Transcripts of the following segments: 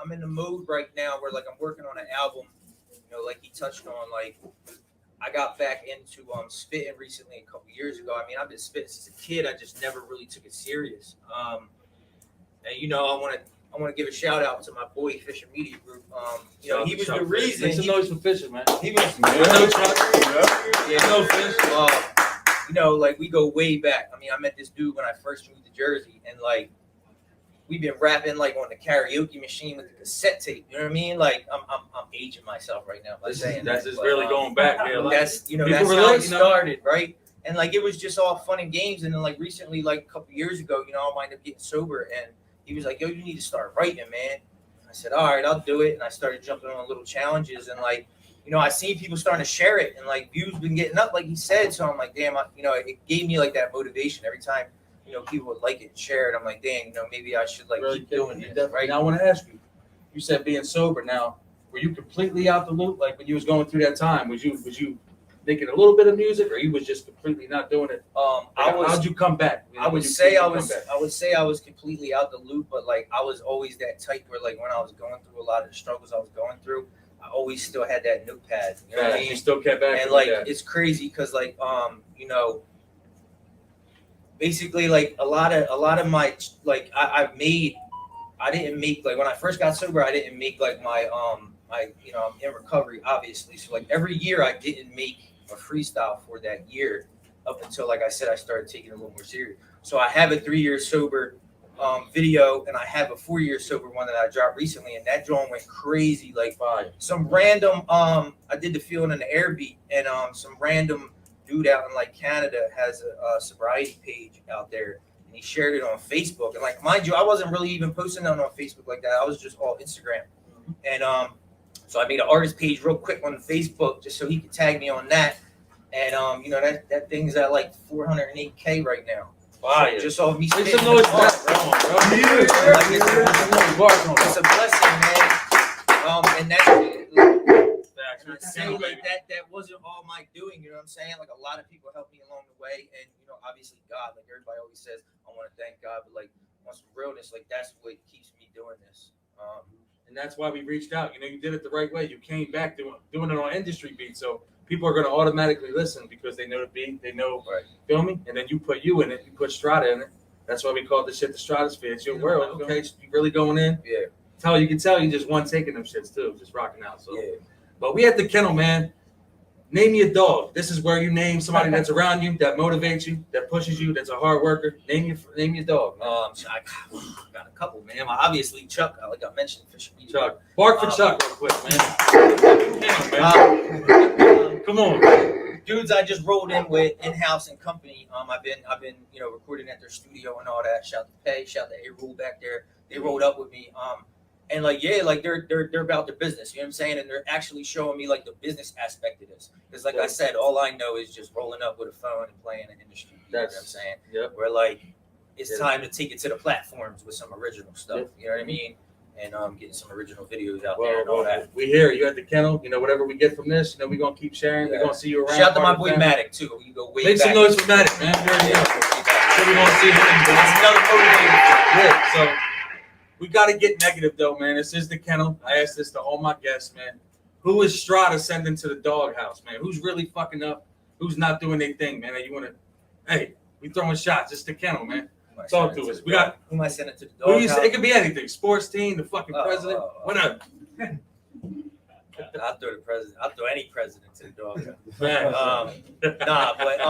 I'm in the mode right now where like I'm working on an album. You know, like he touched on, like I got back into spitting recently a couple years ago. I mean, I've been spitting since a kid. I just never really took it serious. And you know, I want to give a shout out to my boy Fisher Media Group. You know, he was the reason. Make some noise for Fisher, man. He was. Fish. You know, like we go way back. I mean, I met this dude when I first moved to Jersey, and like we've been rapping like on the karaoke machine with the cassette tape. You know what I mean? Like I'm aging myself right now by saying that's just really going back. Yeah, that's that's how it started, right? And like it was just all fun and games. And then like recently, like a couple years ago, you know, I wound up getting sober, and he was like, "Yo, you need to start writing, man." I said, "All right, I'll do it." And I started jumping on little challenges, and like, you know, I seen people starting to share it, and like views been getting up, like he said. So I'm like, damn, you know, it gave me like that motivation every time, you know, people would like it and share it. I'm like, dang, you know, maybe I should like really keep doing it. Right? Now I want to ask you. You said being sober. Now, were you completely out the loop? Like when you was going through that time, was you making a little bit of music, or you was just completely not doing it? How'd you come back? I would say I was completely out the loop, but like I was always that type where like when I was going through a lot of the struggles I was going through, I always still had that notepad. You know what I mean? You still kept back. And like it's crazy because like you know, basically like a lot of my like I didn't make like when I first got sober, I didn't make like my you know, I'm in recovery obviously, so like every year I didn't make a freestyle for that year up until, like I said, I started taking it a little more serious. So I have a 3 year sober video, and I have a 4 year sober one that I dropped recently, and that drawing went crazy. Like some random I did the Feeling in the Air beat, and some random dude out in like Canada has a sobriety page out there, and he shared it on Facebook. And like, mind you, I wasn't really even posting that on Facebook like that. I was just all Instagram. And so I made an artist page real quick on Facebook just so he could tag me on that. And you know, that thing's at like 408K right now. Wow, so just off me spitting. It's a blessing, man. And that's and I say like that wasn't all my doing, you know what I'm saying? Like a lot of people helped me along the way, and you know, obviously God, like everybody always says, I want to thank God, but like on some realness, like that's what keeps me doing this. And that's why we reached out. You know, you did it the right way. You came back doing it on industry beats, so people are going to automatically listen because they know the beat, they know, right. Feel me? And then you put you in it, you put Strada in it. That's why we call this shit the Stradasphere. It's your world, okay? So you really going in? Yeah. You can tell you just one taking them shits too, just rocking out. So, yeah. But we at the Kennel, man. Name your dog. This is where you name somebody that's around you, that motivates you, that pushes you, that's a hard worker. Name your dog. So I got a couple, man. Obviously, Chuck, like I mentioned, Fisher Media. Chuck. Bark for Chuck real quick, man. Come on. Dudes I just rolled in with in-house and company. I've been you know, recording at their studio and all that. Shout to Pay, shout to A-Rule back there. They rolled up with me. And like, yeah, like they're about their business, you know what I'm saying? And they're actually showing me like the business aspect of this. Because like I said, all I know is just rolling up with a phone and playing an industry. You know what I'm saying? Yep. Where like it's time to take it to the platforms with some original stuff. You know what I mean? And getting some original videos out there and all that. We here, you at the Kennel. You know, whatever we get from this, you know, we're gonna keep sharing. We're gonna see you around. Shout out to my boy Matic too. You go way Make back. some noise for Matic, man. So we gonna see him. That's another motivator. Yeah. So we gotta get negative though, man. This is the Kennel. I asked this to all my guests, man. Who is Strada sending to the doghouse, man? Who's really fucking up? Who's not doing their thing, man? You wanna? Hey, we throwing shots. It's the Kennel, man. Talk to us. We got. Who am I sending to the doghouse? It could be anything. Sports team, the fucking president, whatever. I'll throw the president. I'll throw any president to the doghouse. Man. Nah, but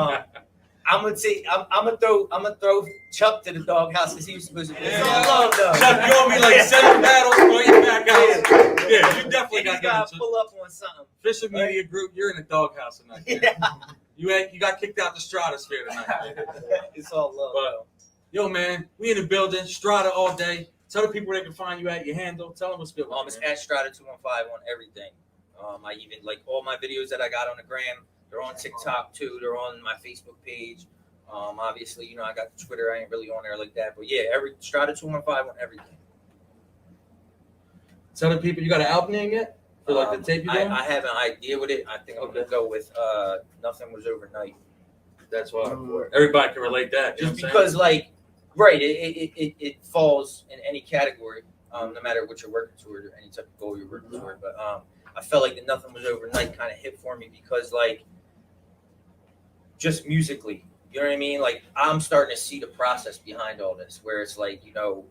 I'm gonna throw Chuck to the doghouse because he was supposed to be. It's all love, though. Chuck, you owe me like 7 battles for your back out. Yeah, you definitely got to pull up on something. Fisher Media Group, you're in the doghouse tonight. Yeah. You got kicked out the Stradasphere tonight. It's all love. But, yo, man, we in the building, Strada all day. Tell the people where they can find you at your handle. Tell them what's good. It's at Strada215 on everything. I even like all my videos that I got on the gram. They're on TikTok too. They're on my Facebook page. Obviously, you know, I got Twitter. I ain't really on there like that, but yeah, every Strada215 on everything. Tell the people you got an album name yet for like the tape you doing? I have an idea with it. I think I'm gonna go with Nothing Was Overnight. That's why everybody can relate that. Just because, like, right, it falls in any category. no matter what you're working toward or any type of goal you're working toward. But I felt like the nothing was overnight kind of hit for me because like just musically, you know what I mean? Like I'm starting to see the process behind all this, where it's like, you know,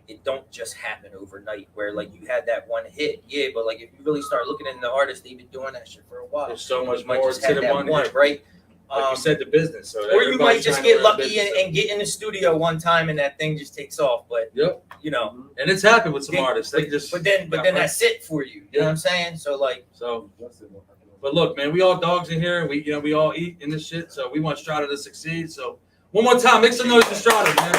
it don't just happen overnight where like you had that one hit, yeah, but like if you really start looking at the artists, they've been doing that shit for a while. There's so much You might more just to have the that one, right? like you said, the business. So Or you might just get lucky and and get in the studio one time and that thing just takes off. But yep, you know, and it's happened with some then- artists. They just but then that's it for you. You know what I'm saying? So like, so. But look, man, we all dogs in here. We all eat in this shit. So we want Strada to succeed. So one more time, make some noise for Strada, man.